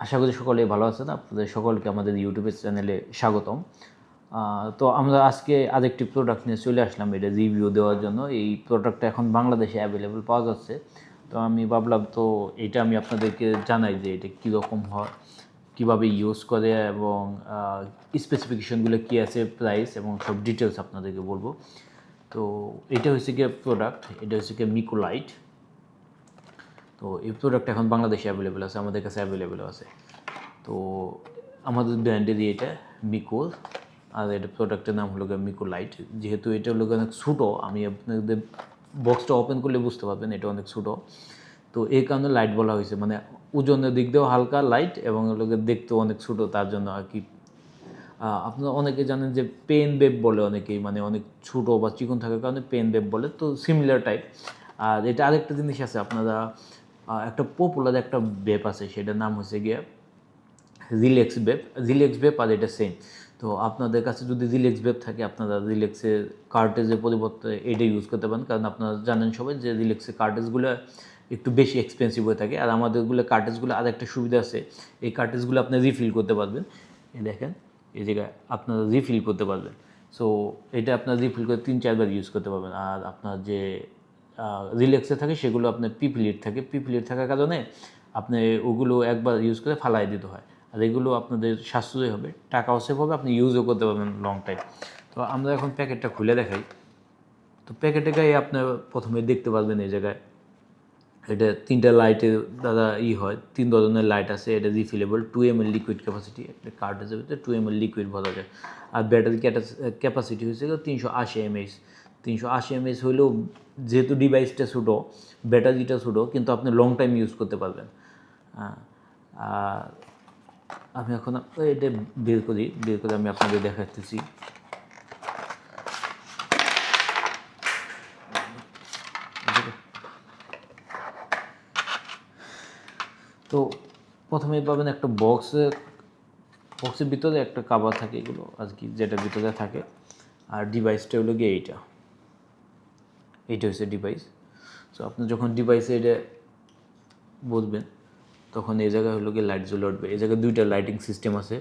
আশা করি সকলেই ভালো আছেন। আপনাদের সকলকে আমাদের ইউটিউবের চ্যানেলে স্বাগতম। তো আমরা আজকে আরেকটি প্রোডাক্ট নিয়ে চলে আসলাম এটা রিভিউ দেওয়ার জন্য। এই প্রোডাক্টটা এখন বাংলাদেশে অ্যাভেলেবল পাওয়া যাচ্ছে। তো আমি ভাবলাম তো এটা আমি আপনাদেরকে জানাই যে এটা কীরকম হয়, কীভাবে ইউজ করে এবং স্পেসিফিকেশনগুলো কী আছে, প্রাইস এবং সব ডিটেলস আপনাদেরকে বলবো। তো এটা হচ্ছে গিয়ে প্রোডাক্ট, এটা হচ্ছে গিয়ে মিকো লাইট। তো এই প্রোডাক্ট এখন বাংলাদেশে অ্যাভেলেবেল আছে, আমাদের কাছে অ্যাভেলেবেল আছে। তো আমাদের ব্র্যান্ডেরই এটা মিকো, আর এটা প্রোডাক্টের নাম হলো মিকো লাইট। যেহেতু এটা হলো অনেক ছোটো, আমি আপনাদের বক্সটা ওপেন করলে বুঝতে পারবেন এটা অনেক ছোটো। তো এই কারণে লাইট বলা হয়েছে, মানে ওজনের দিক দিয়েও হালকা লাইট এবং ওগুলোকে দেখতেও অনেক ছোটো, তার জন্য আর কি। আপনারা অনেকে জানেন যে পেন বেব বলে অনেকেই, মানে অনেক ছোটো বা চিকন থাকার কারণে পেন বেব বলে, তো সিমিলার টাইপ। আর এটা আরেকটা জিনিস আছে, আপনারা একটা পপুলার একটা বেব আছে, সেটার নাম হচ্ছে গিয়ে রিল্যাক্স বেব আর এটা সেম। তো আপনাদের কাছে যদি রিল্যাক্স বেব থাকে, আপনারা রিল্যাক্সের কার্টেজের পরিবর্তে এটা ইউজ করতে পারেন, কারণ আপনারা জানেন সবাই যে রিল্যাক্সের কার্টেজগুলো একটু বেশি এক্সপেন্সিভ হয়ে থাকে। আর আমাদেরগুলো কার্টেজগুলো আর একটা সুবিধা আছে, এই কার্টেজগুলো আপনি রিফিল করতে পারবেন। এই দেখেন, এই জায়গায় আপনারা রিফিল করতে পারবেন। সো এটা আপনার রিফিল করে 3-4 বার ইউজ করতে পারবেন। আর আপনার যে রিল্যাক্সে থাকে সেগুলো আপনার পিপিলিট থাকে, পিপিলিট থাকার কারণে আপনি ওগুলো একবার ইউজ করে ফালাই দিতে হয়। আর এগুলো আপনাদের সাশ্রয় হবে, টাকাও সেভ হবে, আপনি ইউজও করতে পারবেন লং টাইম। তো আমরা এখন প্যাকেটটা খুলে দেখাই। তো প্যাকেটে গায়ে আপনার প্রথমে দেখতে পারবেন এই জায়গায় এটা 3টা লাইটের দ্বারা হয়, 3 ধরনের লাইট আছে। এটা রিফিলেবল, 2 ml লিকুইড ক্যাপাসিটি, একটা কার্টেজের ভিতরে 2 ml লিকুইড ভরা যায়। আর ব্যাটারি ক্যাপাসিটি হচ্ছে 380 mAh। 380 mAh হইলেও যেহেতু ডিভাইসটা ছোটো, ব্যাটারিটা ছোটো, কিন্তু আপনি লং টাইম ইউজ করতে পারবেন। আর আমি এখন এটা বের করে আমি আপনাদের দেখাতেছি। তো প্রথমেই পাবেন একটা বক্সের ভিতরে একটা কাভার থাকে, এগুলো আর কি, যেটার ভিতরে থাকে। আর ডিভাইসটা হলো গিয়ে এইটা হচ্ছে ডিভাইস। সো আপনি যখন ডিভাইসে এটা বসবেন, তখন এই জায়গায় হলো গিয়ে লাইট জ্বলে উঠবে। এই জায়গায় 2টা লাইটিং সিস্টেম আছে,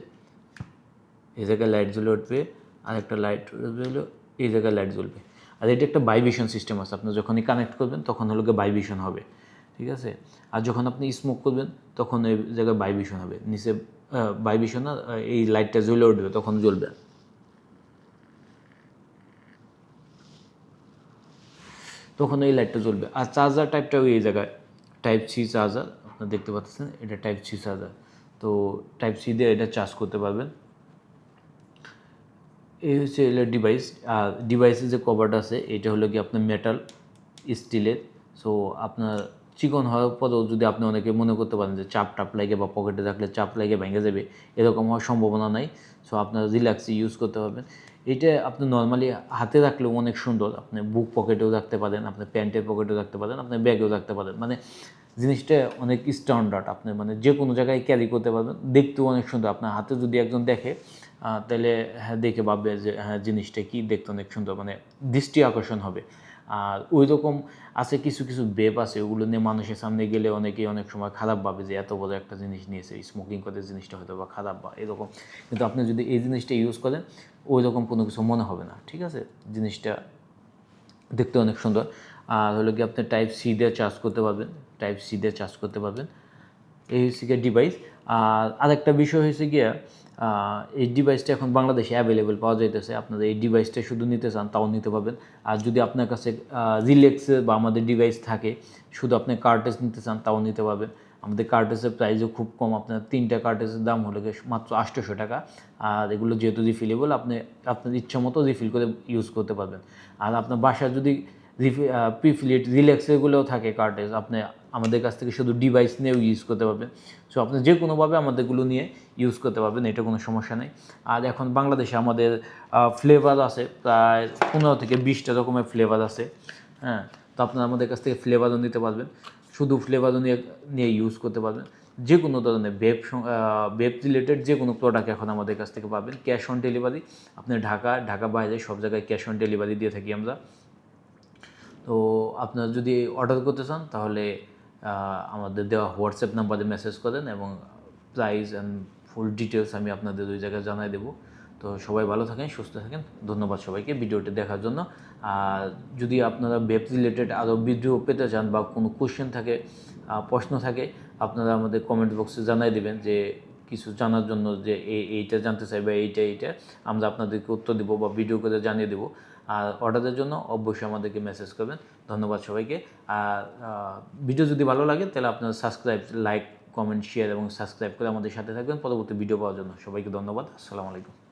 এই জায়গায় লাইট জ্বলে উঠবে, আর একটা লাইট হলো এই জায়গায় লাইট জ্বলবে। আর এটা একটা ভাইব্রেশন সিস্টেম আছে, আপনি যখনই কানেক্ট করবেন তখন হলো গিয়ে ভাইব্রেশন হবে, ঠিক আছে। আর যখন আপনি স্মোক করবেন তখন এই জায়গায় ভাইব্রেশন হবে, নিচে ভাইব্রেশন, এই লাইটটা জ্বলে উঠবে, তখন জ্বলবে, তখন এই লাইটটা জ্বলবে। আর চার্জার টাইপটাও এই জায়গায় টাইপ সি চার্জার, আপনারা দেখতে পাচ্ছেন এটা টাইপ সি চার্জার। তো টাইপ সি দিয়ে এটা চার্জ করতে পারবেন। এই হচ্ছে এর ডিভাইস। আর ডিভাইসের যে কভারটা আছে এটা হলো কি আপনার মেটাল স্টিলের। সো আপনার চিকন হওয়ার পরেও যদি আপনি অনেকে মনে করতে পারেন যে চাপ লাগে বা পকেটে রাখলে চাপ লাগে ভেঙে যাবে, এরকম হওয়ার সম্ভাবনা নাই। সো আপনার রিল্যাক্সে ইউজ করতে পারবেন। এইটা আপনি নর্মালি হাতে রাখলেও অনেক সুন্দর, আপনি বুক পকেটেও রাখতে পারেন, আপনি প্যান্টের পকেটেও রাখতে পারেন, আপনি ব্যাগেও রাখতে পারেন। মানে জিনিসটা অনেক স্ট্যান্ডার্ড, আপনি মানে যে কোনো জায়গায় ক্যারি করতে পারবেন, দেখতেও অনেক সুন্দর। আপনার হাতে যদি একজন দেখে তাহলে হ্যাঁ দেখে ভাববে যে হ্যাঁ জিনিসটা কি, দেখতে অনেক সুন্দর, মানে দৃষ্টি আকর্ষণ হবে। আর ওই রকম আছে কিছু কিছু বেব আছে, ওগুলো নিয়ে মানুষের সামনে গেলে অনেকেই অনেক সময় খারাপ ভাবে যে এত বড় একটা জিনিস নিয়েছে, স্মোকিং করে জিনিসটা হয়তো বা খারাপ বা এরকম। কিন্তু আপনি যদি এই জিনিসটা ইউজ করেন, ওই রকম কোনো কিছু মনে হবে না, ঠিক আছে। জিনিসটা দেখতে অনেক সুন্দর। আর হলো কি আপনি টাইপ সি দিয়ে চার্জ করতে পারবেন, এই হচ্ছে গিয়ে ডিভাইস। আর আরেকটা বিষয় হয়েছে গিয়া, এই ডিভাইসটা এখন বাংলাদেশে অ্যাভেলেবেল পাওয়া যাইতেছে। আপনারা এই ডিভাইসটা শুধু নিতে চান তাও নিতে পারবেন। আর যদি আপনার কাছে রিল্যাক্সের বা আমাদের ডিভাইস থাকে, শুধু আপনি কার্টেজ নিতে চান তাও নিতে পারবেন। আমাদের কার্টেজের প্রাইসও খুব কম, আপনার 3টা কার্টেজের দাম হলো গিয়ে মাত্র 800 টাকা। আর এগুলো যেহেতু রিফিলেবল, আপনি আপনার ইচ্ছা মতো রিফিল করে ইউজ করতে পারবেন। আর আপনার বাসায় যদি প্রিফিলিট রিল্যাক্সেরগুলোও থাকে কার্টেজ, আপনি আমাদের কাছ থেকে শুধু ডিভাইস নিয়েও ইউজ করতে পারবেন। সো আপনি যে কোনোভাবে আমাদেরগুলো নিয়ে ইউজ করতে পারবেন, এটা কোনো সমস্যা নেই। আর এখন বাংলাদেশে আমাদের ফ্লেভার আছে প্রায় 15 থেকে 20টা রকমের ফ্লেভার আছে, হ্যাঁ। তো আপনারা আমাদের কাছ থেকে ফ্লেভারও নিতে পারবেন, শুধু ফ্লেভারও নিয়ে ইউজ করতে পারবেন। যে কোনো ধরনের বেপ রিলেটেড যে কোনো প্রোডাক্ট এখন আমাদের কাছ থেকে পাবেন, ক্যাশ অন ডেলিভারি। আপনি ঢাকা বাইরে সব জায়গায় ক্যাশ অন ডেলিভারি দিয়ে থাকি আমরা। তো আপনারা যদি অর্ডার করতে চান তাহলে আমাদের দেওয়া হোয়াটসঅ্যাপ নাম্বারে মেসেজ করেন এবং প্রাইস অ্যান্ড ফুল ডিটেলস আমি আপনাদের ওই জায়গায় জানাই দেবো। তো সবাই ভালো থাকেন, সুস্থ থাকেন। ধন্যবাদ সবাইকে ভিডিওটি দেখার জন্য। আর যদি আপনারা ওয়েব রিলেটেড আরও ভিডিও পেতে চান বা কোনো কোশ্চেন থাকে, প্রশ্ন থাকে, আপনারা আমাদের কমেন্ট বক্সে জানাই দেবেন যে কিছু জানার জন্য, যে এইটা জানতে চাই বা এইটা আমরা আপনাদেরকে উত্তর দেবো বা ভিডিও করে জানিয়ে দেবো। আর অর্ডারের জন্য অবশ্যই আমাদেরকে মেসেজ করবেন। ধন্যবাদ সবাইকে। আর ভিডিও যদি ভালো লাগে তাহলে আপনারা সাবস্ক্রাইব, লাইক, কমেন্ট, শেয়ার এবং সাবস্ক্রাইব করে আমাদের সাথে থাকবেন পরবর্তী ভিডিও পাওয়ার জন্য। সবাইকে ধন্যবাদ। আসসালামু আলাইকুম।